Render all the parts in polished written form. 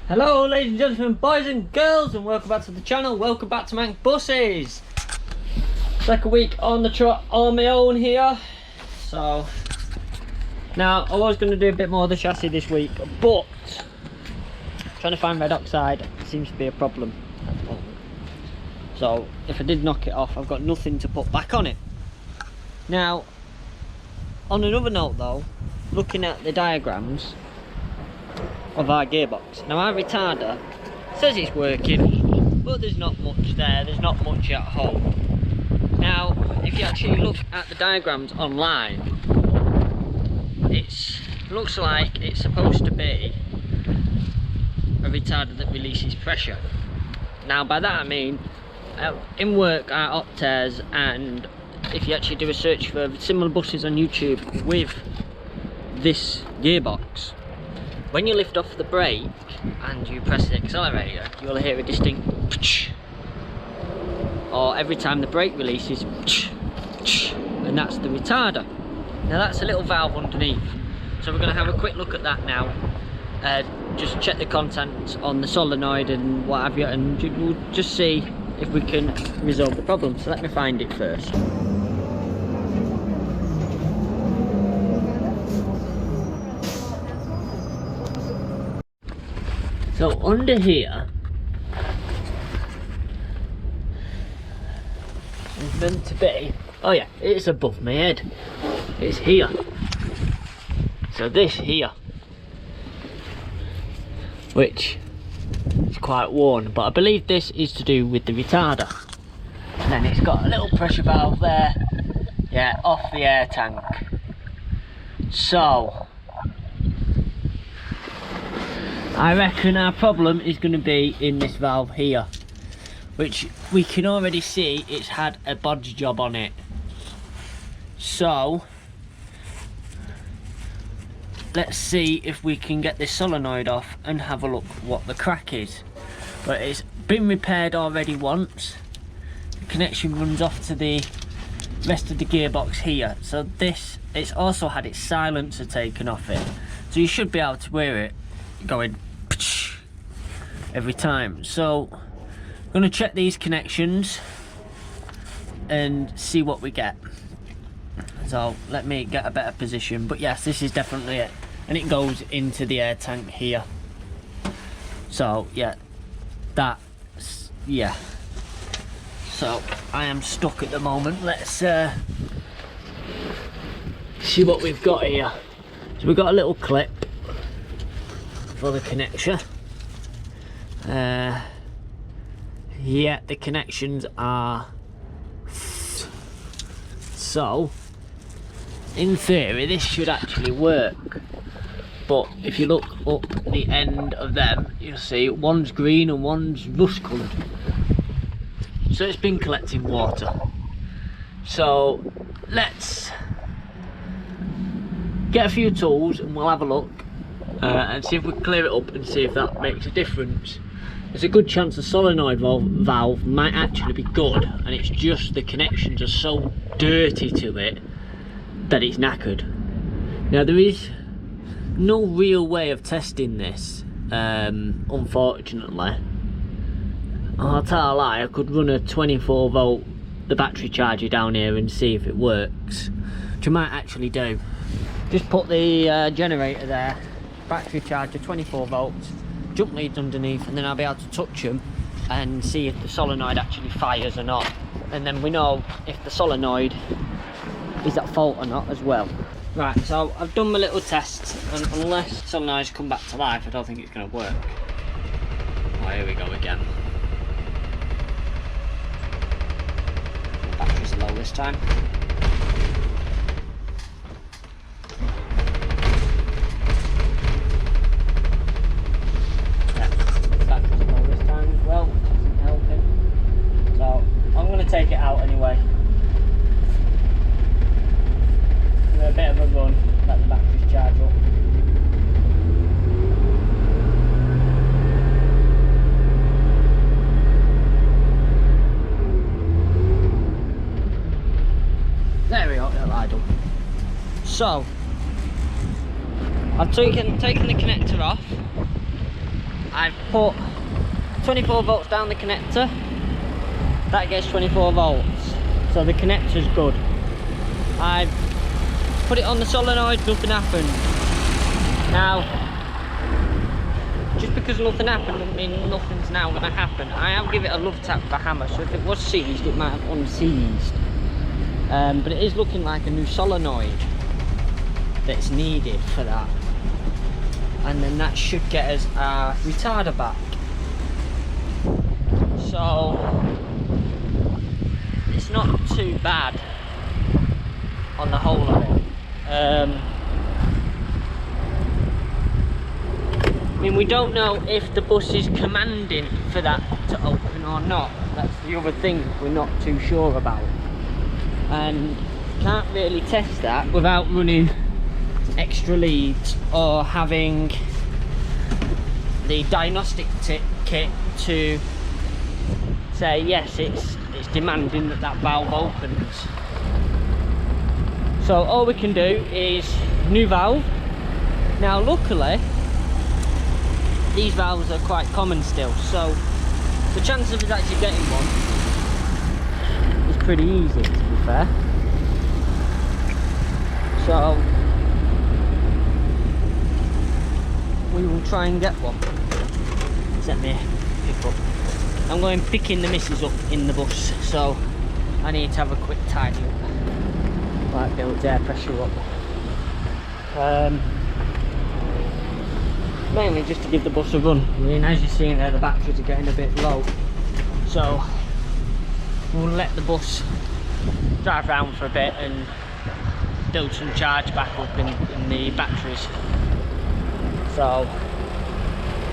Hello ladies and gentlemen, boys and girls, and welcome back to the channel. Welcome back to Mank Buses. Second week on the trot on my own here. So now I was going to do a bit more of the chassis this week, but trying to find red oxide seems to be a problem at the moment. So if I did knock it off, I've got nothing to put back on it. Now on another note though, looking at the diagrams of our gearbox. Now our retarder says it's working, but there's not much there, there's not much at home. Now if you actually look at the diagrams online, it looks like it's supposed to be a retarder that releases pressure. Now by that I mean, in work our Optairs, and if you actually do a search for similar buses on YouTube with this gearbox, when you lift off the brake and you press the accelerator, you'll hear a distinct psh, or every time the brake releases, psh, psh, and that's the retarder. Now that's a little valve underneath, so we're going to have a quick look at that now. Just check the contents on the solenoid and what have you, and we'll just see if we can resolve the problem. So let me find it first. So under here is meant to be, oh yeah, it's above my head, it's here. So this here, which is quite worn, but I believe this is to do with the retarder. And then it's got a little pressure valve there, yeah, off the air tank. So I reckon our problem is going to be in this valve here, which we can already see it's had a bodge job on it. So let's see if we can get this solenoid off and have a look what the crack is. But it's been repaired already once. The connection runs off to the rest of the gearbox here. So this, it's also had its silencer taken off it, so you should be able to hear it going every time. So I'm going to check these connections and see what we get. So let me get a better position, but yes, this is definitely it, and it goes into the air tank here. So yeah, that's, yeah, so I am stuck at the moment. Let's see what we've got here. So we've got a little clip for the connection. Yeah, the connections are, so in theory this should actually work, but if you look up the end of them, you'll see one's green and one's rust coloured, so it's been collecting water. So let's get a few tools and we'll have a look and see if we can clear it up and see if that makes a difference. There's a good chance the solenoid valve might actually be good, and it's just the connections are so dirty to it that it's knackered. Now there is no real way of testing this, unfortunately. I'll tell a lie, I could run a 24 volt the battery charger down here and see if it works, which I might actually do. Just put the generator there, battery charger 24 volts, jump leads underneath, and then I'll be able to touch them and see if the solenoid actually fires or not, and then we know if the solenoid is at fault or not as well. Right, so I've done my little test, and unless solenoids come back to life, I don't think it's going to work. Oh, here we go again. Batteries are low this time. Take it out anyway. Give it a bit of a run, let the batteries charge up. There we go, it'll idle. So I've taken the connector off, I've put 24 volts down the connector. That gets 24 volts, so the connector's good. I've put it on the solenoid, nothing happened. Now, just because nothing happened doesn't mean nothing's now going to happen. I have given it a love tap with a hammer, so if it was seized, it might have unseized. But it is looking like a new solenoid that's needed for that. And then that should get us our retarder back. So, it's not too bad on the whole of it. I mean, we don't know if the bus is commanding for that to open or not. That's the other thing we're not too sure about. And can't really test that without running extra leads or having the diagnostic kit to say yes, it's demanding that that valve opens. So all we can do is new valve. Now luckily these valves are quite common still, so the chance of us actually getting one is pretty easy, to be fair. So we will try and get one. Let me pick up. I'm going picking the missus up in the bus, so I need to have a quick tidy up. Like build air pressure up. Mainly just to give the bus a run. I mean, as you're seeing there, the batteries are getting a bit low, so we'll let the bus drive around for a bit and build some charge back up in the batteries. So,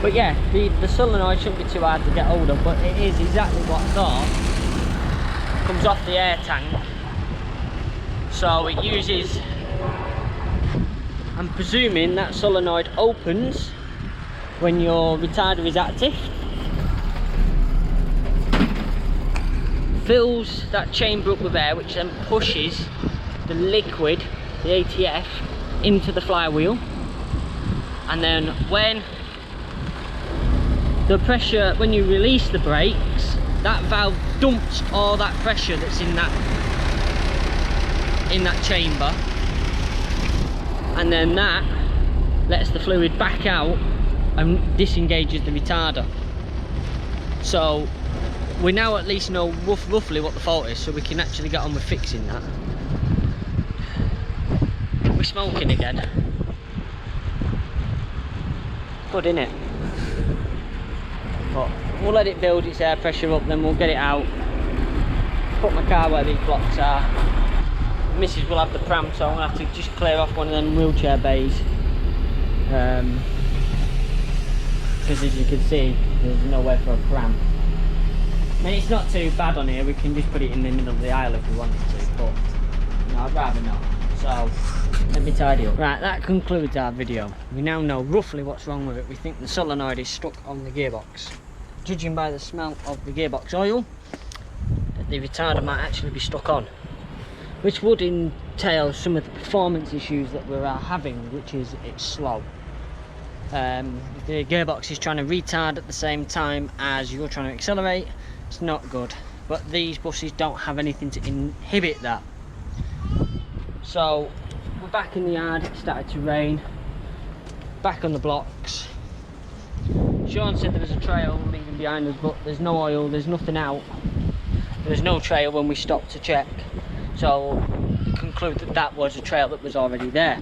but yeah, the solenoid shouldn't be too hard to get hold of, but it is exactly what I thought. Comes off the air tank, so it uses, I'm presuming that solenoid opens when your retarder is active, fills that chamber up with air, which then pushes the liquid, the ATF, into the flywheel, and then when the pressure, when you release the brakes, that valve dumps all that pressure that's in that chamber, and then that lets the fluid back out and disengages the retarder. So we now at least know roughly what the fault is, so we can actually get on with fixing that. We're smoking again. Good, innit? But we'll let it build its air pressure up, then we'll get it out, put my car where these blocks are. Mrs will have the pram, so I'm going to have to just clear off one of them wheelchair bays, because as you can see, there's nowhere for a pram. I mean, it's not too bad on here, we can just put it in the middle of the aisle if we wanted to, but no, I'd rather not. So let me tidy up. Right, that concludes our video. We now know roughly what's wrong with it. We think the solenoid is stuck on the gearbox. Judging by the smell of the gearbox oil, the retarder might actually be stuck on, which would entail some of the performance issues that we're having, which is it's slow. The gearbox is trying to retard at the same time as you're trying to accelerate. It's not good, but these buses don't have anything to inhibit that. So we're back in the yard. It started to rain, back on the blocks. Sean said there was a trail leading behind us, but there's no oil, there's nothing out, there's no trail when we stopped to check, so conclude that that was a trail that was already there.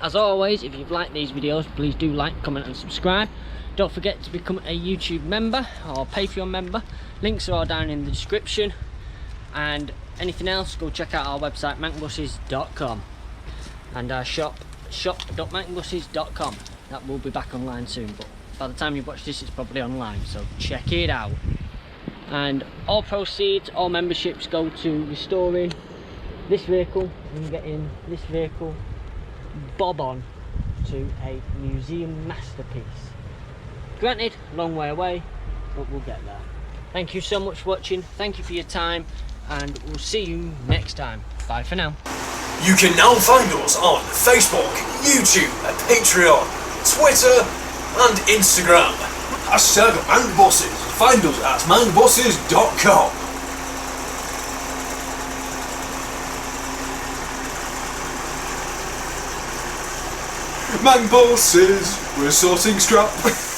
As always, if you've liked these videos, please do like, comment and subscribe. Don't forget to become a YouTube member or Patreon member. Links are all down in the description. And anything else, go check out our website mancbuses.com and our shop.mancbuses.com. That will be back online soon, but by the time you watch this it's probably online, so check it out. And all proceeds, all memberships go to restoring this vehicle and getting this vehicle bob on to a museum masterpiece. Granted, long way away, but we'll get there. Thank you so much for watching, thank you for your time, and we'll see you next time. Bye for now. You can now find us on Facebook, YouTube, Patreon, Twitter and Instagram. Hashtag mangbosses. Find us at mangbosses.com. Mangbosses, we're sorting scrap.